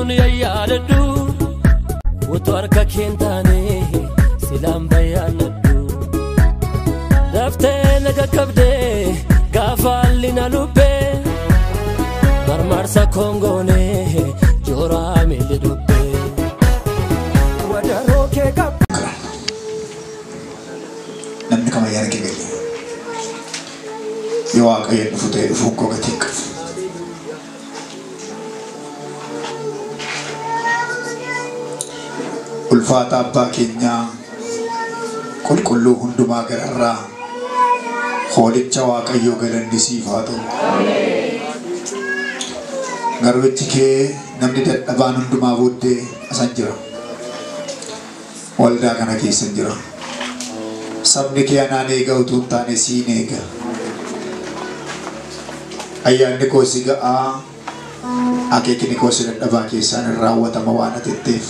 kun yayyadadhu utu harka keentane silaan bayyaanadhu daftee naga qabde gaafallina lubbee marmarsa kongoone joraa miilli dubbee wadaroo kee qab namni kama yaada kee galee yoo waaqayyo dhufu ta'e dhufuun koo gatii qabu. Ulfaata abbaa keenyaa qulqulluu hundumaa gararraa hoolicha waaqayyoo galanni siif haa ta'u. Garbichi kee namni dadhabaan hundumaa booddee asan jira. Waldaa kana keessa jira. Sabni kee anaan eega utuu hin taane siin eega. Ayyaanni koo si ga'aa akeekni koo si dadhabaa keessaan hin raawwatama waan atetteef.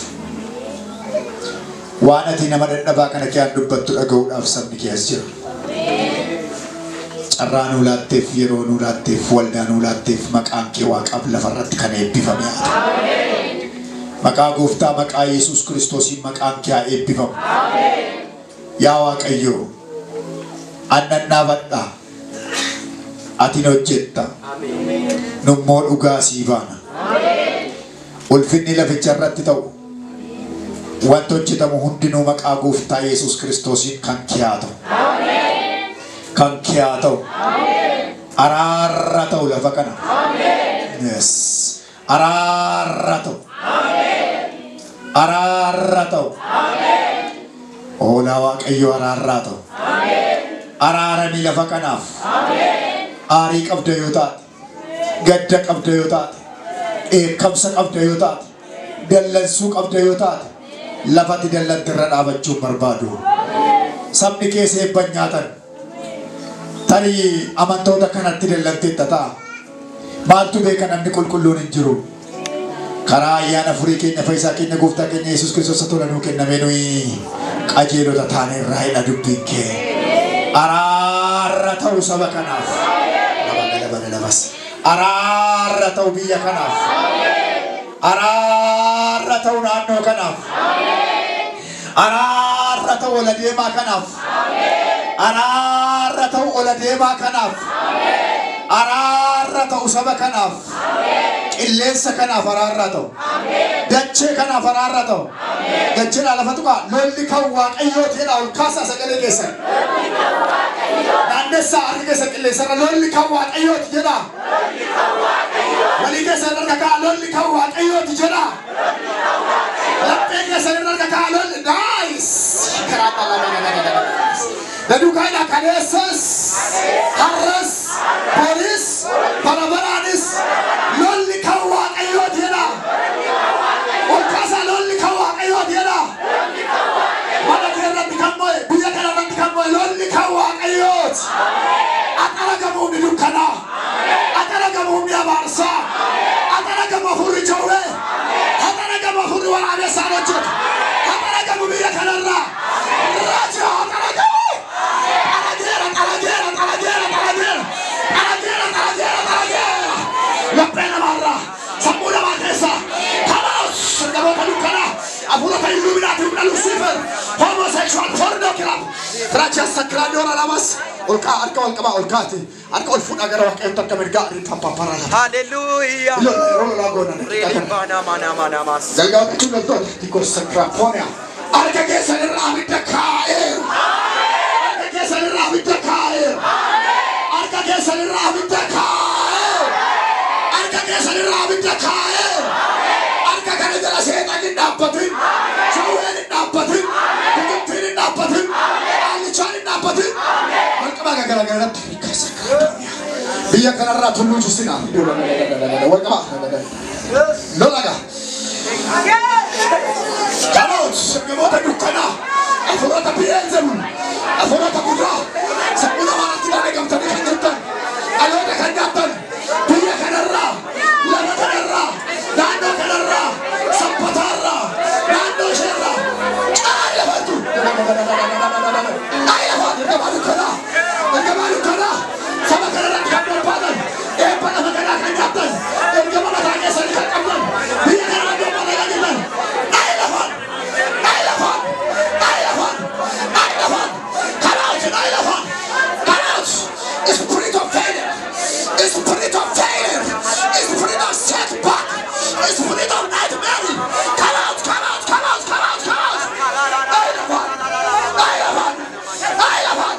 Waan ati nama dadhabaa kana kee dubbattu dhaga'uudhaaf sabni kee as jira. Carraa nuu laatteef yeroo nuu laatteef waldaa nuu laatteef maqaan kee waaqaaf lafarratti kan eebbifame haa ta'u. Maqaa gooftaa maqaa Yesuus Kiristoosiin maqaan kee haa eebbifamu. Yaa Waaqayyo annan dhaabadhaa ati na hojjetta nummoo dhugaa sii baana. Ulfinni laficha irratti ta'u wanti hojjetamu hundinuu maqaa gooftaa Yesuus Kiristoosiin kan kee haa ta'u. Kan kee haa ta'u. Araarra ta'u lafa kana. Yes. Araarra ta'u. Araarra ta'u. Oolaa Waaqayyo araarraa ta'u. Araarami lafa kanaaf. Aarii qabda yoo taate, gadda qabda yoo taate, dheekkamsa qabda yoo taate, dallansuu qabda yoo taate, lafatti dallanti irra dhaabachuun barbaadu. Sabni keessa eebban nyaatan. Tarii amantoota kanatti dallanteetta ta'a. Maaltu beeka namni qulqulluun hin jiru. Karaa ayyaana furii keenya fayyisaa keenya gooftaa keenya Yesuus Kiristoos tola nuu kenname nuyi qajeelota taane irraa hidha dubbiin kee. Araarra ta'u saba kanaaf. Araarra ta'u biyya kanaaf. Araarra ta'u naannoo kanaaf. Araarra ta'u ola deemaa kanaaf. Araarra ta'u ola deemaa kanaaf. Araarra ta'u saba kanaaf. Qilleensa kanaaf araarra ta'u. Dachee kanaaf araarra ta'u. Dacheen lafa tuqaa lolli kan waaqayyootiin ol kaasaa sagalee keessan. Naannessaa harki keessa qilleensarra lolli kan waaqayyooti jedha. Walii keessa irra kaa lolli kan waaqayyooti jedha. Laphee keessa irra kaa lolli naayis. Daduukaadha kaneessas har'as booris barabaraanis lolli kan waaqayyooti jedha. Ol kaasaa lolli kan waaqayyooti jedha. Mana kee irratti kan mo'e biyya kana irratti kan mo'e lolli kan waaqayyooti. Atara gamuun dukkanaa. Atara gamuun abaarsaa. Atara gamu afurri jawwee. Atara gamu afurri waraabessaan hojjetu. Atara gamu biyya kanarraa. Raajaa atara gamu. Laphee namaarraa sammuu namaa keessaa kanaas namoota dukkanaa hafuurota illuuminaatii humna Lucifer homosexual pornography raajaa sakkiraandoora lamas olkaa harka ol qabaa ol kaati harka ol fuudhaa gara waaqayyoon takka mirgaa rifampapparaa lafa. Haleluuyaa. Lolaa goona. Reelibaanaamaanaamaanaamaas. Galgaa jechuun loltoota tikoo sakkiraapooniyaa. Harka keessan irraa abidda kaa'eeru. Harka keessan irraa abidda kaa'eeru. Harka keessan irraa abidda kaa'eeru. Harka keessan irraa abidda kaa'eeru. Harka kana jala seexan hin dhaabbatin. Jawween hin dhaabbatin. Biqiltiin hin dhaabbatin. Haallichaan hin dhaabbatin. Walqabaa garagaratti biyya kanarraa tulluu justinaa. Walqabaa lolaga. Kanaaf namoota dukkanaa hafuurota Bi'eelzebuul hafuurota guddaa sammuu namaatti dhaadheegamtanii kan jirtan dhaloota kan nyaattan biyya kanarraa lafa kanarraa naannoo kanarraa sabbataarraa naannoo isheerraa caalafattu ergamaa dukkanaa saba kanarratti kan barbaatan eebba lafa kanaa kan nyaattan ergama mataa keessanii kan qabdan biyya kanarratti spirit of failure, spirit of setback, spirit of nightmare. Come out, come out, come out, come out, come out. I love one. I love one. I love one.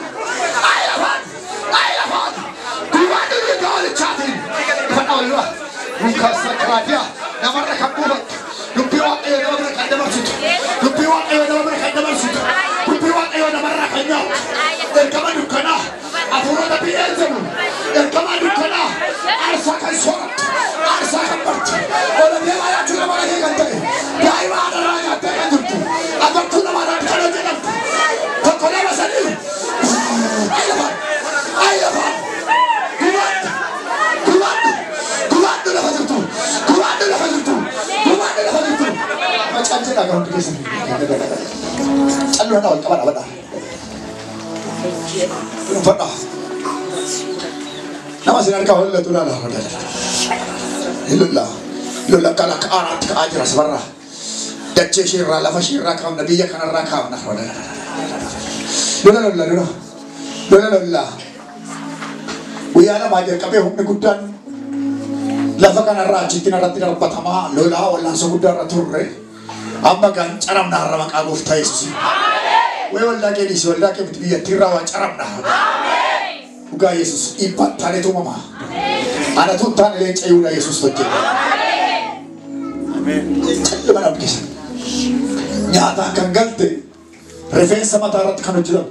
I love one. I love one. Why do you go to chatting? But now you are. Because the Claudia, never recommend. Look, you want a number of candidates. Look, you want a number of candidates. Look, you want a number of candidates. Then come on, you can. I want to be eligible. Then come on, you can. I saw a sword. I saw a bird. All of them are to the Maragan. I want to run at the end of it. I got to the Maragan. But whatever I do, I love it. I love it. Go on. Go on to the hospital. Go on to the hospital. Go on to the hospital. Macam je nak kau kisah. Aduh, nak apa? Pernah. Nama sinar kau lelah tu lah. Ilulah kalau ke arah ke ajar sebarah. Dacce shirra la fashirra kam nabiya kana rakam nah. Lola. Uyana majer kape hukme gudan. Lafa kana raji tinara patama lola wala sugudar aturre. Amma kan caram na ramak aguf tais. Wala ke dis wala ke bitbiya tirawa caram na. Uga Yesus ipat tane tu mama. Ana tuntan le cayula Yesus toje. Amen. Mana kisah. Nyata kan galte. Referensa matarat kanu jirat.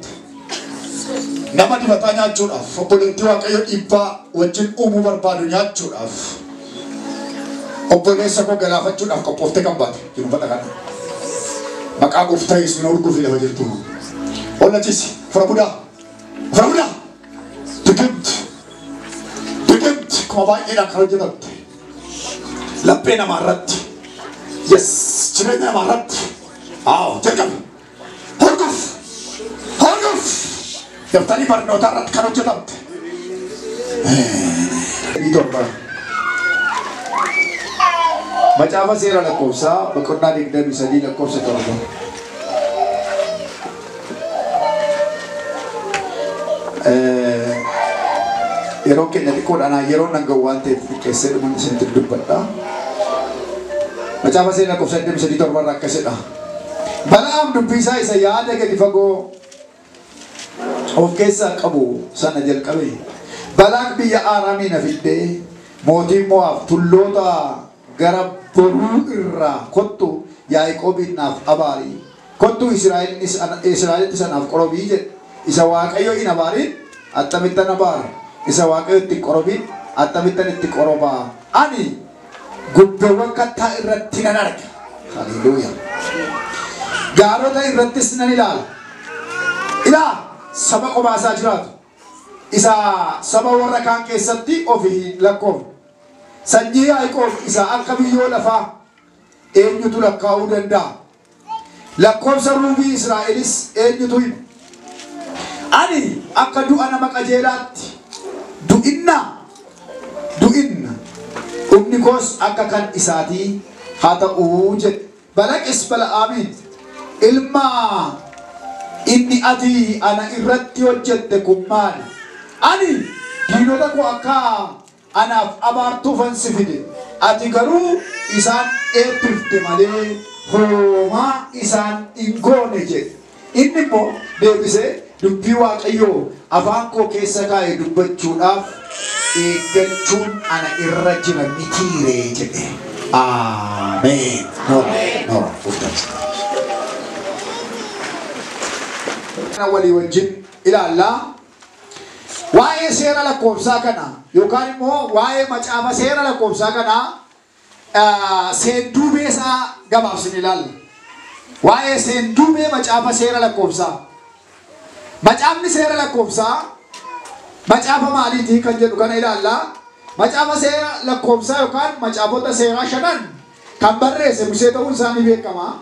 Nama dibatanya curaf. Politua kayo ipa wajin umu berpadunya curaf. Opoleh sako galafa curaf ko poste kambat. Yung batakan. Maka aku ftai sinur ku fila wajir tu. Ola cisi. Frabuda. Tukimt. Kumabay ina kanu jirat. Lape na marat. Yes. Cire na marat. Aw, cekap. Horguf. Yang tadi pada notarat kanu jirat. Itu apa? Baca apa sih rala kosa? Berkorna di dan bisa di kosa tu apa? Yerok ni kau dana yerok nang gawante keser mun sentuh dupata. Baca apa sih rala kosa di bisa di torbar keser dah. Balam dumpisa saya ada ke di fago. Of kesa kabu sana jel kabe. Balak biya arami na fide. Moti moaf tullota garab boru irra kottu Yaaqobin naf abari kottu Israel tisanaf qorobi je isa waaqayyo in abari attamitan abar isa waaqayyo itti qorobin attamitan itti qoroba ani gubbeewwan kattaa irratti nan arga. Haleluuya. Gaarota irrattis nan ilaala saba qobaasaa jiraatu isa saba warra kaan keessatti ofii lakkoofne sanyii Yaaqoob isa akka biyyoo lafaa eenyutu lakkaa'uu danda'a? Lakkoofsa ruubii Israa'elis eenyutu hima? Ani akka du'a nama qajeelaatti du'inna humni koos akka kan isaatii haa ta'uu jedhe. Balaqis Bala'aamiin ilma inni ati ana irratti hojjette kun maali? Ani diinota koo akka anaaf abaartuufan si fide. Ati garuu isaan eebbifte malee homaa isaan hin goone jedhe. Inni immoo deebisee dubbii Waaqayyoo afaan koo keessa kaa'e dubbachuudhaaf eeggachuun ana irra jira mitiiree jedhe. Ameen. No. Walii wajjin ilaallaa waa'ee seera lakkoofsaa kana yookaan immoo waa'ee macaafa seera lakkoofsaa kana seenduubee isaa gabaabsine ilaalla. Waa'ee seenduubee macaafa seera lakkoofsaa. Macaafni seera lakkoofsaa macaafa maaliitii kan jedhu kana ilaalla. Macaafa seera lakkoofsaa yookaan macaafota seeraa shanan kan barreesse Musee ta'uun isaanii beekama.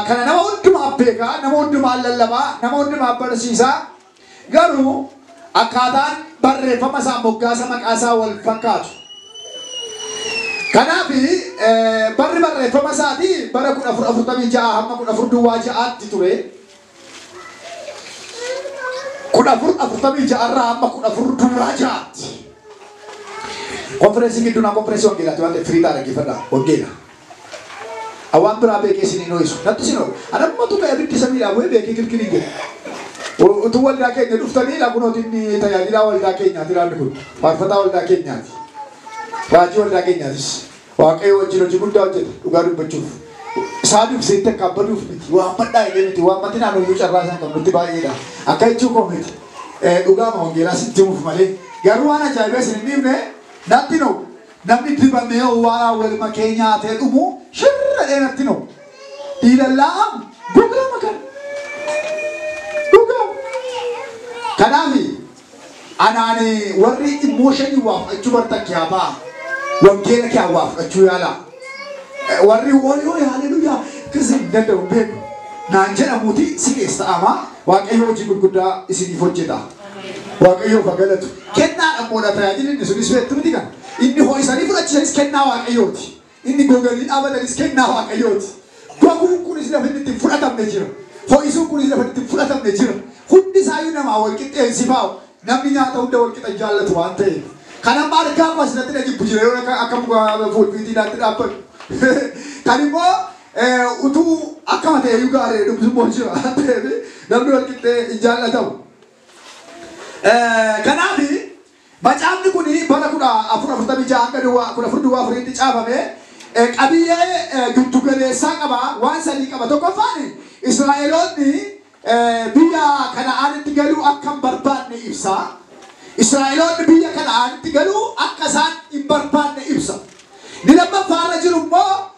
Kana nama hundumaaf beekaa, nama hundumaaf lallabaa, nama hundumaaf barsiisaa. Garuu akkaataan barreeffama isaa moggaasa maqaa isaa wal fakkaatu. Kanaaf barri barreeffama isaatii bara 1446 hamma 1446tti ture. 1446 irraa hamma 1446tti. Konferensi gidduu konferensi wangeelaati waan ta'eef firiidhaan dhaggeeffadhaa wangeela. Awwaan biraa beekee isin hin ho'isu. Natti isin ho'u. Anammatu ka'ee biddi samiidhaa bu'ee beekee kilkilii jedhe. Utuu waldaa keenya dhuftanii lakunooti inni tajaajilaa waldaa keenyaati laanni kun. Faarfataa waldaa keenyaati. Raajii waldaa keenyaatis. Waaqayyo wajjin hojii guddaa hojjeta dhugaa dubbachuuf. Isaaniif seetti akka abbaduuf miti. Waan badhaa illee miti. Waan mati naannoo carraa isaan qabnutti baay'eedha. Akka jechuu koo miti. Dhugaama wangeelaa sitti himuuf malee. Garuu waan ajaa'ibaa isin hin dhiifne natti noo. Namni dibamee waa walma keenyaa ta'e dhumu shirra dhee natti noo. Dhiilallaa'am dhugaama kana. Kanaafi anaani warri emotionii waa fudhachuu bartan kee ba'a. Wangeela kee waa fudhachuu yaala. Warri wooyoo haleluuyaa akkasii hin danda'u beeku. Naan jedhamuuti si keessa ama waaqayyo hojii gurguddaa isiniif hojjeta. Waaqayyoof galatu. Kennaa dhammoodha tajaajilli inni sunis beektu miti kana. Inni ho'isanii fudhachisanis kennaa waaqayyooti. Inni goganii dhaabatanis kennaa waaqayyooti. Goguun kunis lafa inni ittiin fudhatamne jira. Ho'isuun kunis lafa inni ittiin fudhatamne jira. Hundi isaayyuu namaa wal qixxeessifaa'u. Namni nyaata hunda wal qixa jaallatu waan ta'eef. Kana margaa masinatti dhagibbu jira yoo akka fuulfiitiidhaatti dhaabbatu. Kan immoo utuu akkama ta'e iyyuu gaarii dubbisummoo jira waan ta'eef namni wal qixxee jaallatamu. Kanaafi macaafni kun bara 1446 hanga 1444tti caafame qabiyyee giddu galeessaa qaba waan sadii qaba. Tokkoffaan Israa'eloonni biyya Kana'aanitti galuu akka hin barbaanne ibsa. Israa'eloonni biyya Kana'aanitti galuu akka isaan hin barbaanne ibsa. Ni lammaffaarra jiru immoo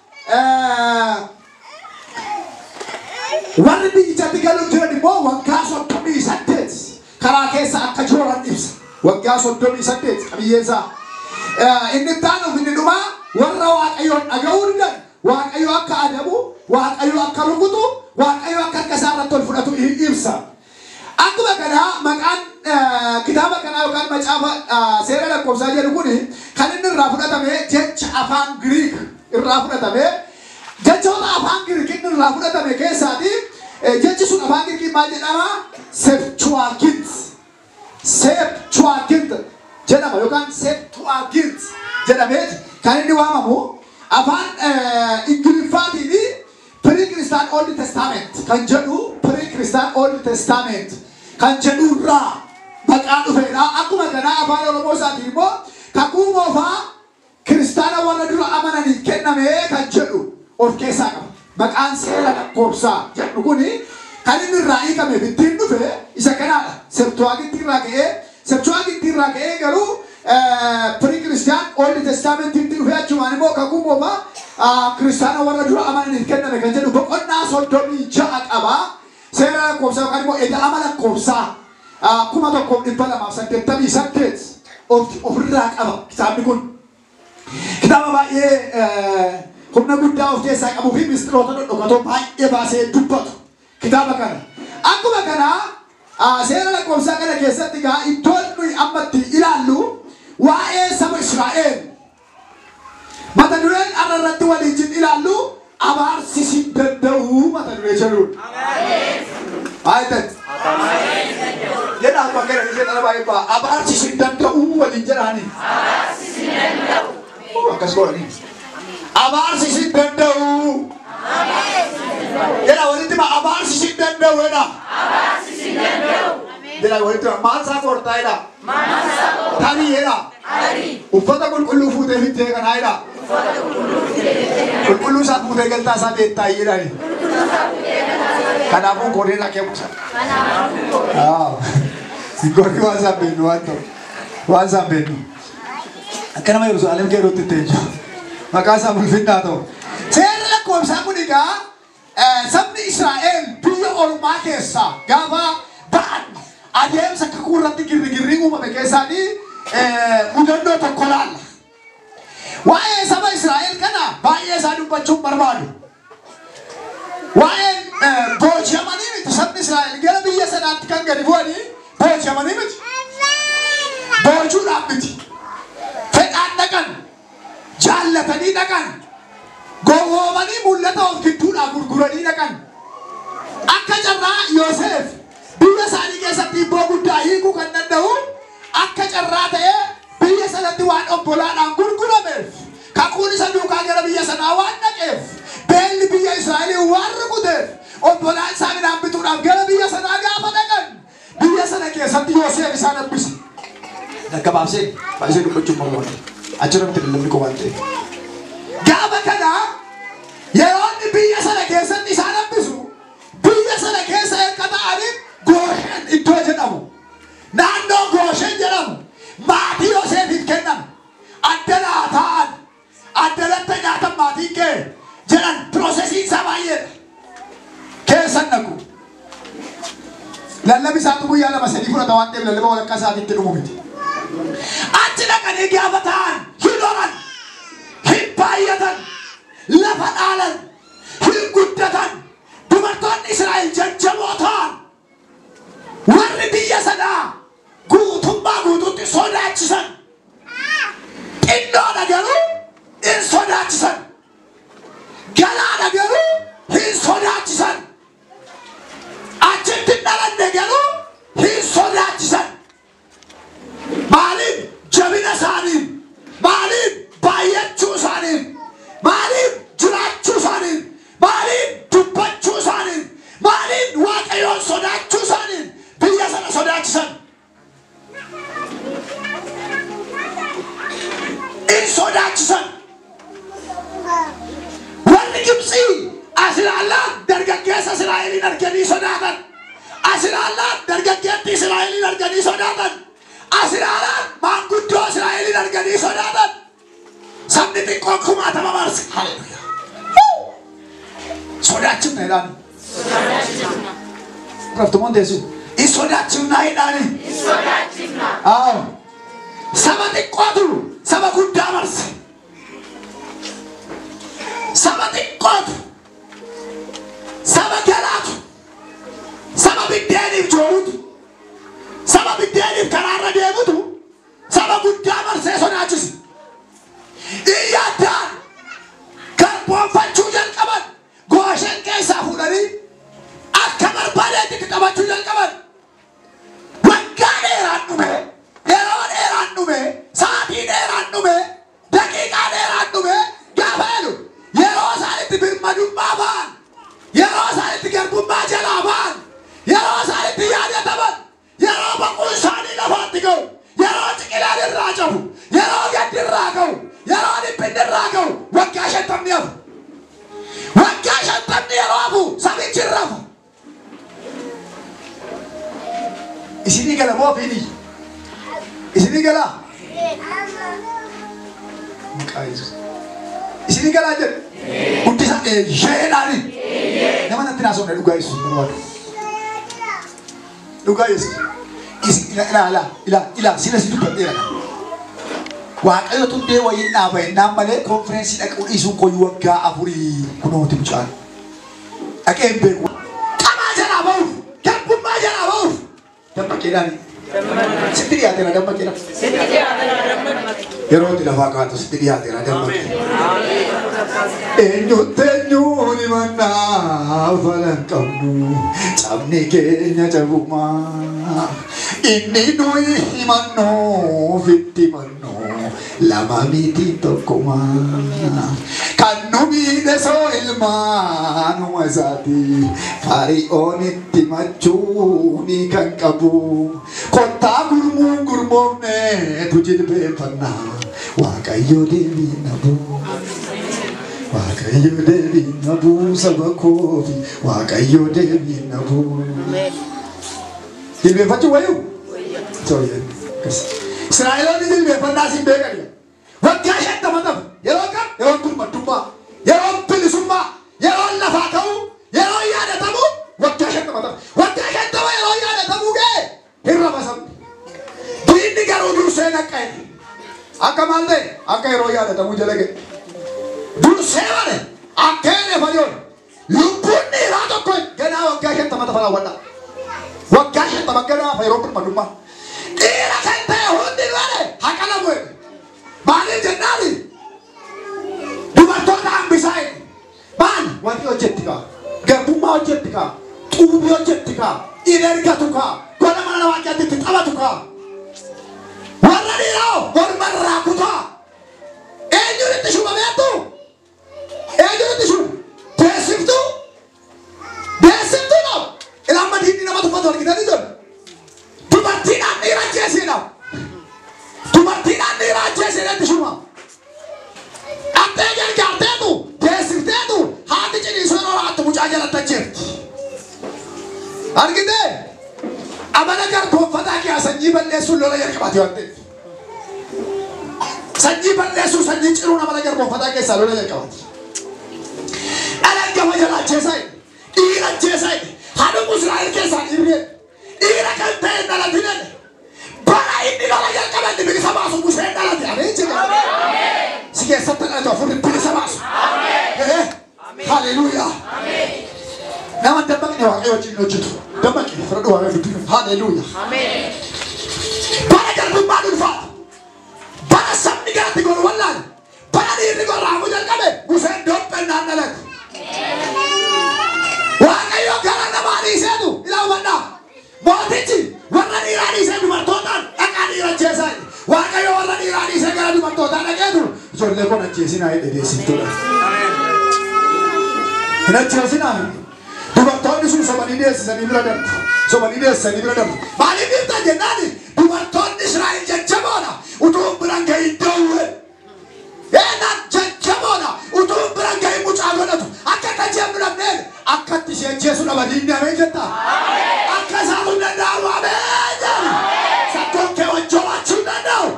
warri biyyichatti galuuf jiran immoo waggaa 38 karaa keessa akka jooran ibsa. Waggaa 38 qabiyyeensaa. Inni itti aanuuf inni dhumaa warra Waaqayyoon dhaga'uu didan Waaqayyo akka adabu, Waaqayyo akka rukutu, Waaqayyo akka harka isaa irratti ol fudhatu ibsa. Akkuma kana maqaan kitaaba kanaa yookaan macaafa seera lakkoofsaa jedhu kun kan inni irraa fudhatame jecha afaan Giriik irraa fudhatame. Jechoota afaan Giriik inni irraa fudhatame keessaati jechi sun afaan Giriik maal jedhama? Septuagint. Septuagint jedhama yookaan Septuagint jedhameeti kan inni waamamu. Afaan Ingiliffaatiin Pre-Christian Old Testament kan jedhu Pre-Christian Old Testament kan jedhu irraa maqaa dhufeedha. Akkuma kanaa afaan Oromoo isaatiin immoo kakuu moofaa kiristaana warra dura amananiif kenname kan jedhu of keessaa qaba. Maqaan seera lakkoofsaa jedhu kuni kan inni irraa hiikameef ittiin dhufe isa kanaadha. Septuaginti irraa ka'ee garuu Pre-Christian Old Testament itti dhufe achumaan immoo kakuu moofaa kiristaana warra dura amananiif kenname kan jedhu boqonnaa 36 qaba. Seera lakkoofsaa yookaan immoo eda'ama lakkoofsaa 1288 ofirraa qaba kitaabni kun. Kitaaba baay'ee humna guddaa of keessaa qabuu fi mistiroota dhodhokatoo baay'ee baasee dubbatu kitaaba kana. Akkuma kana seera lakkoofsaa kana keessatti gaa iddoon nuyi ammatti ilaallu waa'ee saba Israa'el. Mata dureen irratti waliin ilaallu abaarsisin danda'uu mata duree jedhuudha. Amen. Jedhaa bakka irratti jedhana baay'ee ba'a. Abaarsisin danda'uu waliin jedhaani. Akkas godhanii. Abaarsisin danda'uu. Jedhaa walitti ma abaarsisin danda'uu jedhaa. Jedhaa walitti ma maal isaa kortaa jedhaa. Tarii jedhaa. Uffata qulqulluu fuutee fittee kanaa jedhaa. Qulqulluu isaa fuutee galtaa isaa beektaa jedhani. Kanaafuu koree dhaqee buusa. Gorki waan isaan beeknu waan ta'u. Waan isaan beeknu. Akka nama Yerusaalem keerootti itti eenyu. Maqaa isaa bulfinnaa ta'u. Seerri lakkoofsaa kun egaa sabni Israa'el biyya ormaa keessaa gaafa ba'an adeemsa kakuu irratti girrigirrii uumame keessaanii mudannoo tokko laalla. Waa'ee saba Israa'el kana baay'ee isaa dubbachuun barbaadu. Waa'ee booji'amanii miti sabni Israa'el gara biyya sanaatti kan gadi bu'anii booji'amanii miti. Boojuudhaaf miti. Fedhaan dhaqan, jaallatanii dhaqan, gowwoomanii mul'ata of gidduudhaa gurguranii dhaqan. Akka carraa Yoosef biyya isaanii keessatti ibboo guddaa hiikuu kan danda'u akka carraa ta'ee biyya sanatti waan obbolaadhaan gurgurameef kakuun isa duukaa gara biyya sanaa waan dhaqeef beelli biyya Israa'elii waan rukuteef obbolaan isaa midhaan bituudhaaf gara biyya sanaa gaafa dhaqan biyya sana keessatti Yoosef isaan hambise. Gabaabsee baay'isee dubbachuun mammoota achirratti lallabni qophaan ta'e. Gaafa kana yeroo inni biyya sana keessatti isaan hambisu biyya sana keessa erga ta'anii Gooshen iddoo jedhamu naannoo Gooshen jedhamu maatii Yoosefiif kenname addanaa ta'an addanatti nyaatan maatii kee jedhan piroosesiin isaa baay'eedha. Keessan dhaqu lallabi isaatu guyyaa lama sadii fudhata waan ta'eef lallaba walakkaa isaatiitti dhumu miti. Achi dhaqanii gaafa ta'an hin horan hin baay'atan lafa dhaalan hin guddatan dubartoonni Israa'el jajjaboo ta'an warri biyya sanaa guutummaa guutuutti sodaachisan xinnoodha garuu hin sodaachisan galaana garuu hin sodaachisan achitti dhalanne garuu hin sodaachisan. Maaliif jabina isaaniin maaliif baay'achuu isaaniin maaliif jiraachuu isaaniin maaliif dubbachuu isaaniin maaliif Waaqayyoon sodaachuu isaaniin biyya sana sodaachisan. In sodaachisan. Warri Gibxii as ilaallaan dargaggeessa Israa'eliin arganii sodaatan. As ilaallaan dargaggeettii Israa'eliin arganii sodaatan. As ilaallaan maanguddoo Israa'eliin arganii sodaatan. Sabni xiqqoon kumaatama marse. Haleluuyaa. Sodaachifna jedhaani. Raftumoon teessu. In sodaachifnaa jedhaani. In sodaachifna. Saba xiqqootu saba guddaa marse. Saba xiqqootu saba galaatu saba biddeeniif joorutu saba biddeeniif karaarra deemutu saba guddaa marsee sodaachise. Iyyaddaan garboonfachuu jalqaban Gooshen keessaa fuudhanii akka barbaadeetti qabachuu jalqaban. Waggaa dheeraan dhume yeroo dheeraan dhume sa'aatii dheeraan dhume daqiiqaa dheeraan dhume gaafa jedhu yeroo isaanitti birmadummaa ba'an yeroo isaanitti garbummaa jalaa ba'an yeroo isaanitti yaadataman yeroo baquun isaanii lafaatti ga'u yeroo ciqilaan irraa cabu yeroo gaddi irraa ga'u yeroo dhiphinni irraa ga'u waggaa 50 hafu waggaa 50 yeroo hafu sabichi irra hafu. Isinii gala moo ofiinii? Isinii gala? Maqaa Yesuus. Isinii galaa jedhe? Guddisa sheedhaani. Nama natti naasofne dhugaa Yesuus barbaadu. Dhugaa Yesuus. Ilaa sila si dubbadheera kana. Waaqayyo tuddee wayiin dhaabannaan malee konfireensii dhaquu dhiisuun koyyuu waggaa 4 kunooti mucaan. Dhaqeen beeku. Qamaa jalaa ba'uuf garbummaa jalaa ba'uuf. Dammaqeedhaani. Sitti dhiyaateera dammaqeedha. Yeroo itti lafaa kaatu sitti dhiyaateera dammaqeedha. Eenyuun himannaa falan qabnu cabni keenya cabumaa inni nuyi himannoo fitti mannoo lama miti tokkumaa kan nu miidhe soo ilmaanuma isaati Fari'oonitti machuuni kan qabu kottaa gurmuun gurmoofneetu jilbeeffannaa Waaqayyo deebii nabu. Waaqayyo deebii nabu saba koofi Waaqayyo deebii nabu. Jilbeeffachuu wayu? Israa'eloonni jilbeeffannaa siin beekani. Waggaa 50 yeroo kam yeroo gurmaddummaa yeroo bilisummaa yeroo lafaa ta'u yeroo yaadatamu waggaa 50 waggaa 50 yeroo yaadatamu ga'e hirra basamne. Diinni garuu dursee naqqa'e. Akka maal ta'e akka yeroo yaadatamu jala ga'e. Dursee malee akka eenee fayyooda lubbuun dhiiraa tokko ganaa waggaa 50 falaawwadha. Waggaa 50 ganaa fa yeroo gurmaddummaa. Dhiira kan ta'e hundi malee haqala bu'e. Maaliif jennaani? Dubartoota hambisaa maal wanti hojjetti kaa? Garbummaa hojjetti kaa? Xuubii hojjetti kaa? In ergatu kaa? Gola mana Waaqayyootti taphatu kaa? Warra dhiiroo mormarraa kutaa balleessuun lola jalqabaati waan ta'eef. Sanyii balleessuu sanyii ciruu nama laga gonfataa keessaa lola jalqabaati. Dhalaan gama jala ajjeesaa jedhe. Dhiira ajjeesaa jedhe. Haadhuma Israa'el keessaa dhiirri dhiira kan ta'e dhalatin jedhe. Bara inni lola jalqabatti bilisa baasu Museen dhalate. Ameen jedhama. Si keessatti dhalate ofirri bilisa baasu. Haleluuyaa. Nama dammaqni waaqayyo wajjin hojjetu. Dammaqni fira dhuwaamee fiddu. Haleluuyaa. Bara garbummaan ulfaata. Bara sabni garatti godhu wallaan. Bara dhiirri gorraamu jalqabe Museen dhophennaan dhalate. Waaqayyo gara namaa dhiiseetu ilaa hubannaa. Mootichi warra dhiiraa dhiisee dubartootaan dhaqaa dhiira ajjeesaa. Waaqayyo warra dhiiraa dhiisee gara dubartootaa dhaqeetu ijoollee kun ajjeesinaa jedhe deessiftuudha. Hin ajjeesinaa. Dubartoonni sun sobanii deessisanii bira darbu. Sobanii deessisanii bira darbu. Maaliif dhiirtan jennaani? Dubartoonni Israa'el jajjaboodha. Utuu biraan ga'in dawwe. Eenaan jajjaboodha. Utuu biraan ga'in mucaa godhatu. Akka tajaajilu dhabneen akkatti ishee ajjeesuu dhabanii ameen jetta. Akka isaatu danda'u ameen jedhu. Sakkoon kee wajjoobaachuu danda'u.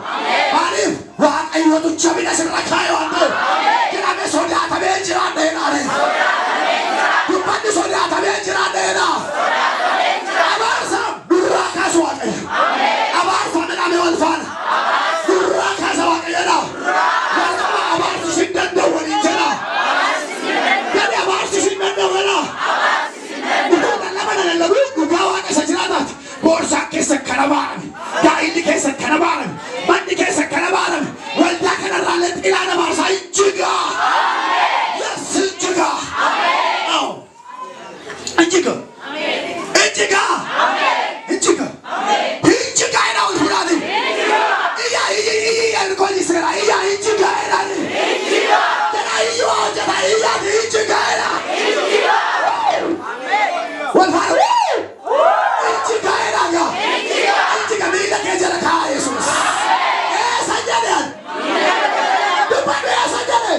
Maaliif? Waaqayyootu jabina sirra kaa'e waan ta'eef. Jedhamee sodaatamee jiraan dheeraadhe. Dubbanni sodaatamee jiraan dheeraa. Abaarsa durraa kaasu waaqayyo. Abaarsa midhamee wal faana. Durraa kaasa waaqayyoodha. Jalqaba abaarsi sin danda'u waliin jedha. Gadi abaarsi sin danda'u jedha. Dhugaa lama lallabuu dhugaa waaqa isa jiraataati. Boorsaan keessa kana baarame. Daa'illi keessa kana baarame. Manni keessa kana baarame. Waldaa kanarraallee xilaan abaarsaa hin jigaa. Yes hin jigaa. Injiga. Injiga. Injiga. Injiga ina ulfuradi. Iya nikolisera. Iya injiga ina. Injiga. Jana iyo jana iya injiga ina. Injiga. Walfaru. Injiga ina ya. Injiga. Injiga bila kejala ka Yesus. Sajade. Dupane sajade.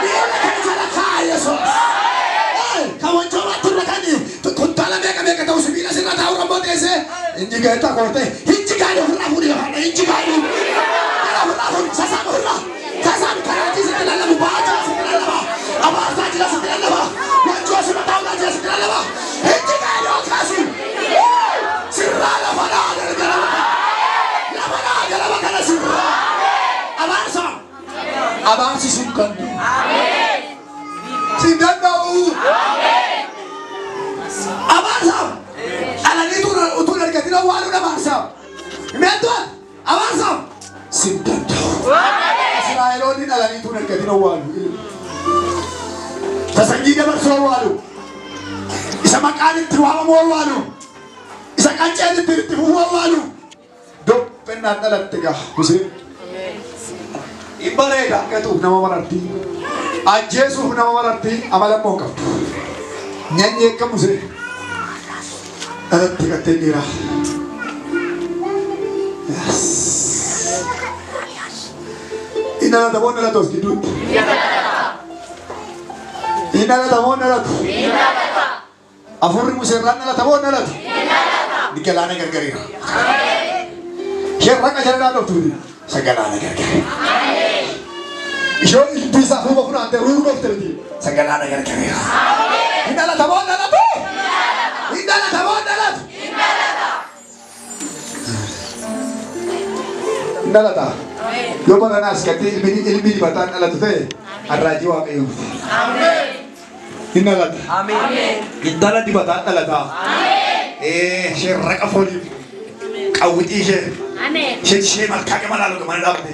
Bila kejala ka Yesus. Kawan coba turunkan kuntala mereka tahu sembilan sih tahu rambut ese. Injiga itu korte, injiga itu huruf dia, injiga itu. Kalau huruf sasa karaji setelah lama baca setelah lama, apa saja setelah lama, wajah sudah tahu saja setelah lama. Injiga itu kasih. Sirah lama karena sirah. Abang si sungkan. Sindan tahu. Abarsam. Alam itu utul dari kita walu abarsam. Metuan abarsam. Sindan tahu. Israeloni alam itu dari kita walu. Tasanggi dia bersama walu. Isa makan itu walu. Isa kancing itu walu. Dok pernah dalam tegah. Musim. Ibarat katu nama marati. Ajesu nama marati amalan mongkap. Nyanyi kamu sih. Ada tiga tenira. Yes. Ina la tabona la tos kidut. Ina la tabona la. Afurri musirran la tabona la. Dikelane gargarira. Kira kajaran la turi. Sagalane gargarira. Isho bisa hubo kuna ante rugo terdi. Sagalane gargarira. Ina la tabona la tu. Ina la tabona la. Ina la ta. Yo para nas kati ilmi batan ala tu fe. Arraji wa kayu. Amin. Ina la ta. Amin. Ina la dibatan ala ta. Amin. Syirrak afoli. Kawiti she. Amin. She malka ke malalu ke malapte.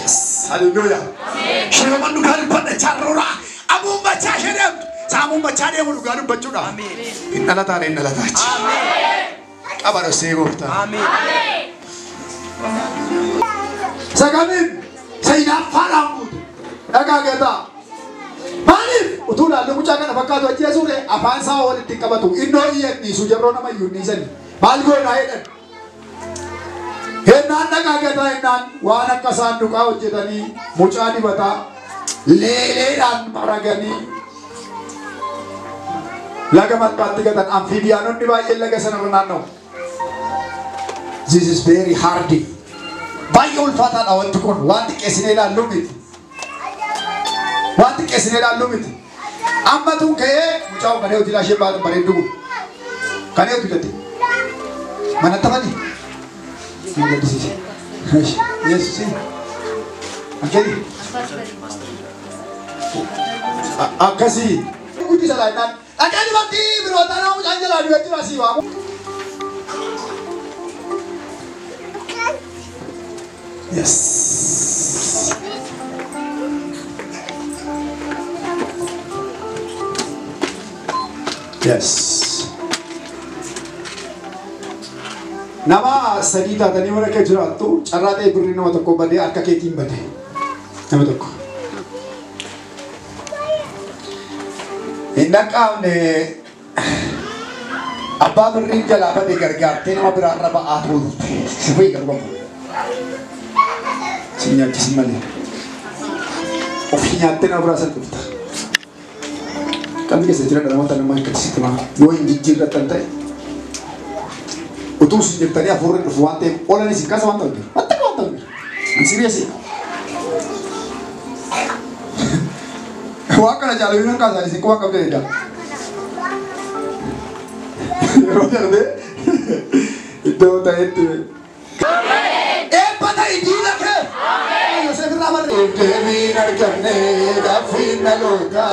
Yes. Haleluya. Amin. She mandu kali pada charora. Amu baca syedem. Samu baca dia mulu galu baca dah. Amin. Inna la ta. Amin. Kabar segofta. Amin. Sagamin saya faram. Agak kita. Malif utula lu mucakan apakah tu aja sore apaan sahur di kabatu Indo iya ni sujarro nama Yunisen malgo naik. Henan agak kita henan wana kasan dukau jetani mucani bata lele dan maragani. Lagamat pati katan amfibianon di bawah laga sana renano. This is very hardy. Baay'ee ulfaataa dha wanti kun waan xiqqeessinee ilaalluu miti. Waan xiqqeessinee ilaalluu miti. Amma tun ka'ee mucaa kanee hojii ishee baatu bareedduu kanee hojii gadi. Mana taphanii. Siin gaddisiise. Yesus siin. Akkasii. Akkasii. Guddisa laayinaan. Dhaqee dibatti birootaa nama mucaan jalaa dibatti asii waamu. Yes. Yes. Nama sadii taatanii mana kee jiraattu carraa ta'e birrii nama tokko badee harka keetiin bade. Nama tokko. Hin dhaqaafne abbaa birriin jalaa bade gargaartee nama biraarra ba'aa tuulte. Sifii gargamu. Si nyaachisi malee. Ofii nyaattee nama biraa salphifta. Kan keessa jiran namoota nama akkasitti maa yoo hin jijjiirratan ta'e. Utuu si jirtanii hafuurri dhufu waan ta'eef oolan isin kaasa waan ta'u jiru. Wanta waan ta'u jiru. Hin siriyeesi. Waan kana jaalala yoo kaasaa isin waan qabdee jedha. Yeroo darbee iddoo ta'etti. Eebba ta'e diina kee. Yoosef irraa barree. Deebiin argamne gaaffii dhaloota.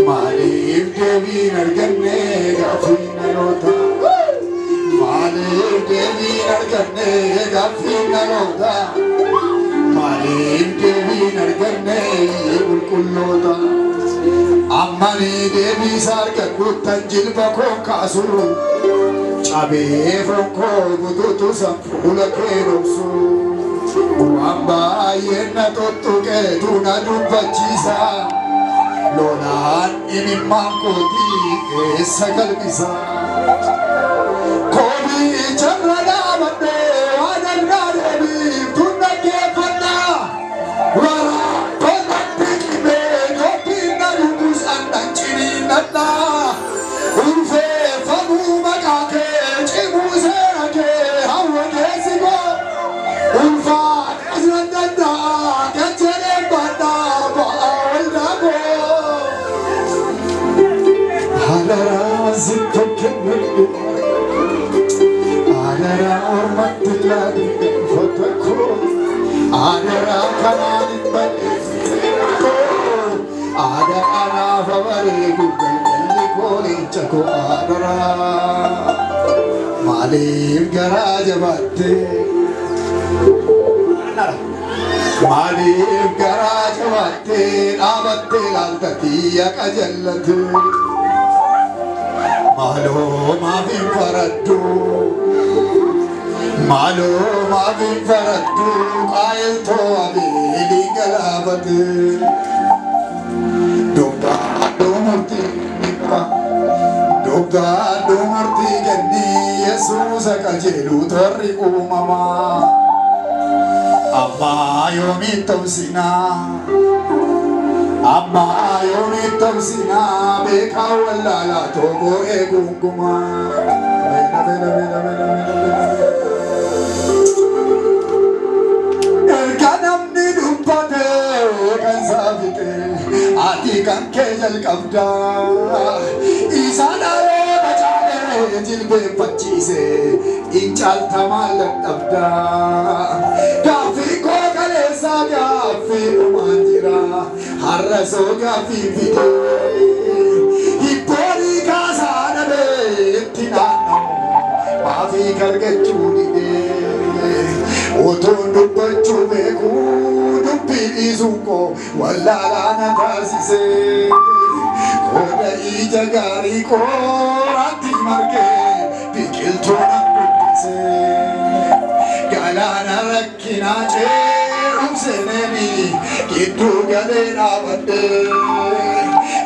Maaliif deebiin argamne gaaffii dhaloota. Maaliif deebiin argamne gaaffii dhaloota. Maaliif deebiin argamne qulqulloota. Ammanii deebiisa argadhuuttan jilba koo kaasu. Cabee fonkoo butuutu fuula kee dhoksu. Waan baay'een na tuttuqeetu na dubbachiisa. Lolaan imimmaan kootii keessa galmisa. Koobii charra dhaabadhee waan argaa deebiif tun dhaggeeffadha. Waraabbanatti qibee dhoobbiin na dhugus annan ciniinnadha. Ulfeeffamuu maqaa kee cimuu seera kee hawwa keessi koo. Ulfaadhas nan danda'a kan jedheen badhaa ba'aa waldaa koo. Halaraa sitti kennadhe. Halaraa ormatti laadhee uffata koo. Halaraa kanaan hin balleessine koo. Halaraa naaf bareedu galgalli koo leenca koo. Halaraa maaliif garaa jabaattee. Maaliif garaa jabaattee dhaabattee laaltatii yaqa jallate. Maaloo maaf hin faraddu. Maaloo maaf hin faraddu qaayiltoo abeelii galaafate. Dogdaadhoo murtii dhipha. Dogdaadhoo murtii kennii Yesuusa qajeeluu torri uumamaa. Amma yoomiin ta'usinaa. Amma yoomiin ta'usinaa beekaa wallaalaa tooboo eegungumaa. Erga namni dubbate kan saafite ati kan kee jalqabdaa. Isa dhaloota caalee jilbeeffachiise in caaltamaa dadhabdaa. Gaaffii koo kaleessaa gaaffii dhumaan jira har'a soo gaaffii fidee. Hibboonii kaasaa dhabee itti naanna'u maafii gargachuu didee. Otoon dubbachuu beekuu dubbii dhiisuun koo wallaalaa na taasisee. Kooda ija gaarii kooratti margee biqiltuu na guddisee. Galaana rakkinaa ceerumseneeni gidduu galee dhaabadhee.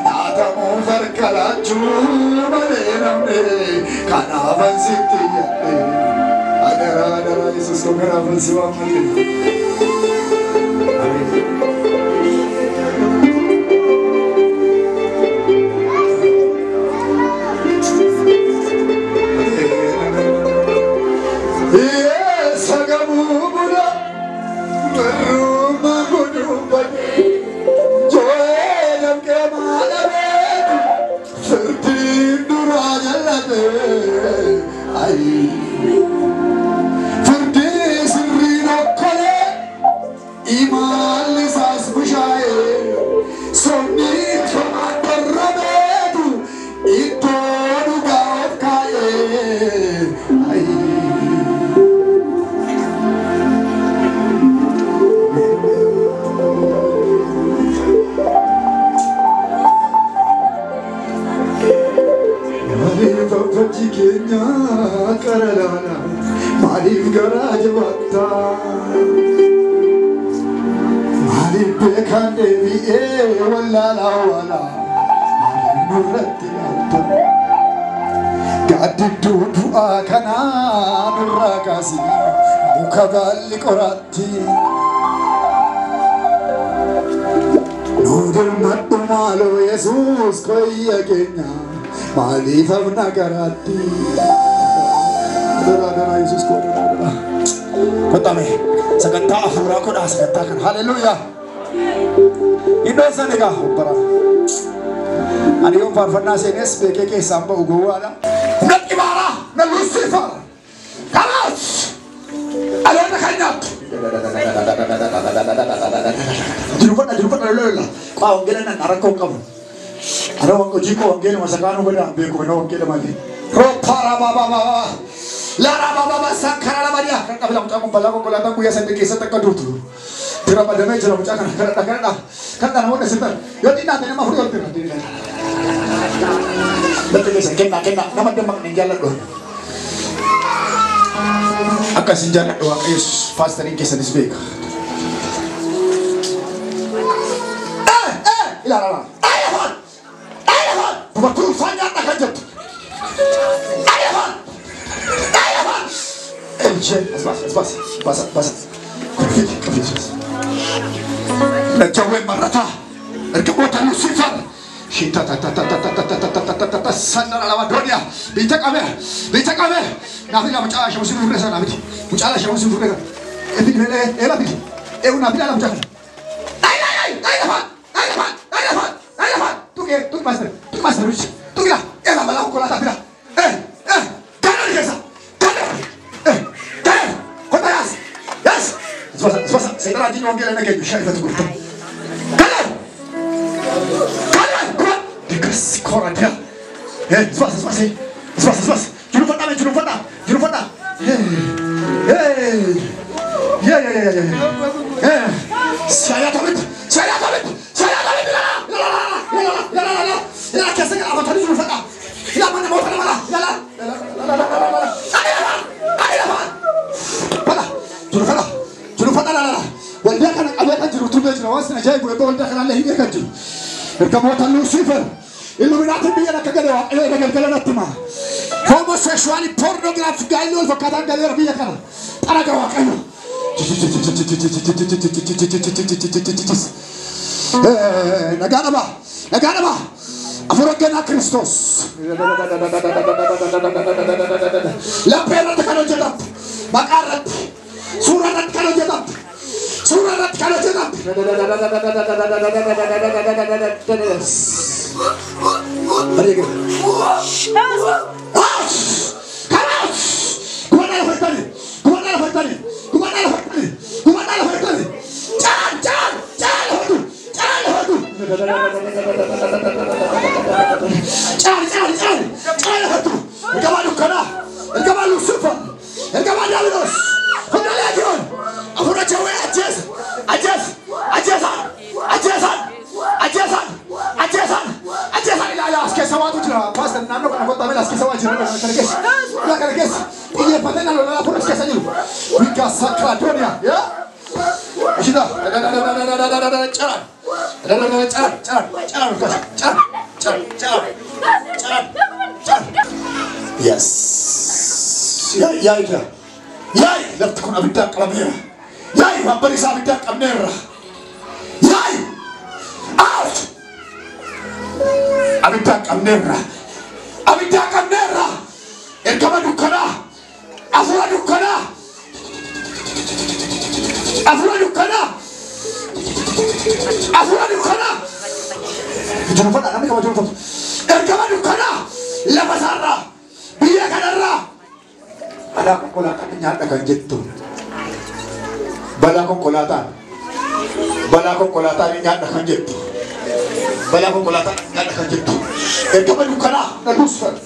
Nyaatamuu harka laachuu malee namne kanaafan sitti yaadhee. Adaraa adaraa Yesuus koo kanaafan si waammadhe. keenya qaralaana maaliif garaa jabaata maaliif beekan deebi'ee wallaalaa wala maaliif nurratti laata gaaddidduu du'aa kanaa nurraa kaasi muka baalli qoratti Nudurmadhu maaloo Yesuus koyya keenya maaliif abna garaatti dara Yesuus ko dara kotame sagantaa afuuraa kodhaa sagantaa kan haleluuyaa iddoo sana egaa bara ani yoo faarfannaa seenes beekee keessaan ba'u gowwaadha natti baara na Lucifer kanaas aloota keenyaatti Jirupata lola. Kau ongelan na narakong kamu. Ada orang kojiko ongelan masakano benda. Biar kau nak ongelan lagi. Ropara baba. Lara baba sakara lama dia. Kan bilang macam balago kalau tak kuya sampai kisah tak kadu tu. Tira pada meja lah macam kan. Kan tak nak sebentar. Yo tidak ada nama huruf tira. Betul kisah kena nama dia mak ninjalan tu. Akan sinjana doa Yesus fast ring kisah disbek. Ilarang, ayahon, betul saja tak kejut. Ayahon. Bas. Nak jawab marata, erkebutan Lucifer. Kita sandara lawan dunia. Bincang kami. Nabi nak bincang siapa sih bukan sana nabi. Bincang siapa sih bukan. Nabi. Nabi dalam bincang. Ayahon. Tunggu master. Tunggu lah. Ela malah aku kolata bila. Jangan dikesa. Jangan. Kota Yes. Sebab saya tadi orang kira nak kerja syarif tu. Jangan. Kuat. Dikasih koran dia. Sebab. Juru fata. Ya. Saya tahu. Ya, kisah apa tadi juru fata? Ya, mana mau tadi mana? Juru fata lah. Wanda kan abang juru tu belajar awas nak jaya gue wanda kan Allah ini kan juru. Berkamutan Lucifer. Illuminati biar nak kagak ada nanti mah. Homosexual pornografi gaul fakatan gaul biar kan. Ada kau kan. Negara bah. Afurogena Kristus. Laperat kalau jadap. Makarat. Surat kalau jadap. Mari kita. Jangan Lucifer. Jangan Diablos. Hendak legion. Aku nak cewek ajasan ila askesa watu jira pastor nando kana kota mela askesa watu jira kana kes ile patena lo la por askesa jiru wika sakra dunia ya ashida yes ya لا تكون أبدا قلميرة ياي وابري سابدا قمنيرة ياي أوت أبدا قمنيرة إركما دكنا أفلا دكنا جنوبنا أنا كم جنوب إركما دكنا لبسارة بيا كنرة ada kolatan nyata kan jatuh. Balakong kolatan nyata kan jatuh. Ito pa dukana na Lucifer.